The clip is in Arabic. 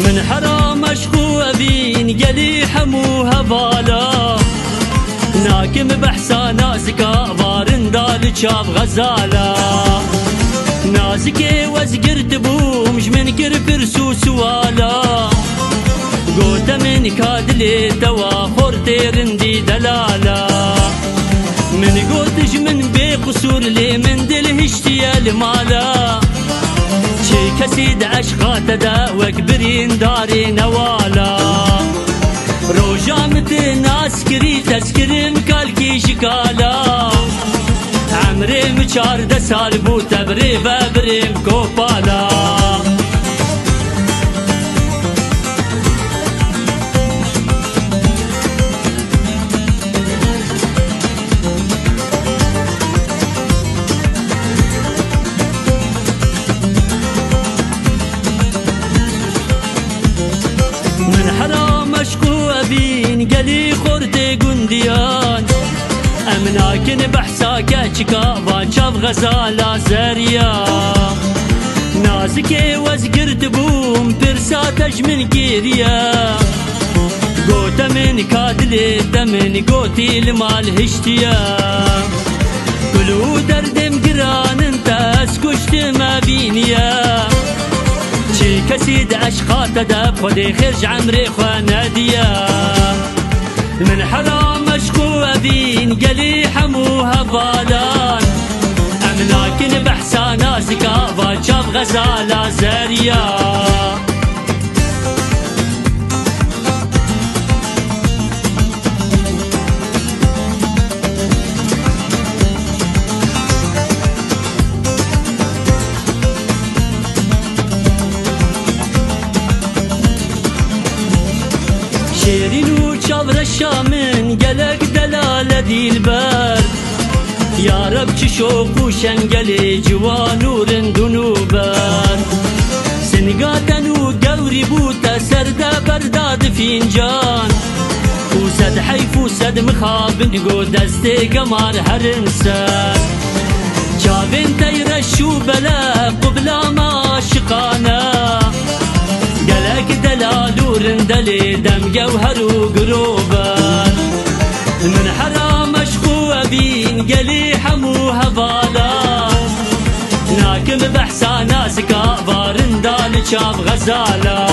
من حرام اشقو ابين قلي حمو هبالا ناكم بحسا ناسكا بارن دال شاب غزالا نازكي وزقرت بومش من كرفرسو سوالا قوت من كادلي توا خورتي رندي دلالا من قوتش من بقصور لي من دلهشتي المالا شي كسيد عشقات دا وكبرين داري نوالا روجامت ناس كري تسكرم كالكي شكالا عمري مچار ده سال بو تبري ببرم كوبالا من حرام اشكو ابين قلي خورتي قنديان امناكن بحساكا چكا وانشاف غزالا زريا نازكي وزقرت بوم برساتج من كيريا قوت من كادلي دمن قوتي المال هشتيا كلو دردم قران انت اسكشت ما بينيا شي كسيد عشقات دا خدي خرج عمري خواناديا من حرام اشكو ابين قلي حمو هبالان املاكن بحسا ناسكا باشاف غزالا زريا شيرين وشاب رشامن قلق دلالة دي البرد يا رب تشوق وشنقلي جوا نور دنوبر سنقاتن وقوري بوتا سردا برداد فينجان وسد حيف وسد مخاب نقو دستي قمر هرنسان جابن تيرشو بلا قبلا ما شقانا قلق دلالو رندلي دم جوهر وقروبر من حرام اشقو ابين قلي حمو هبالا ناكم بحسا ناسكا بارن دال شاب غزالا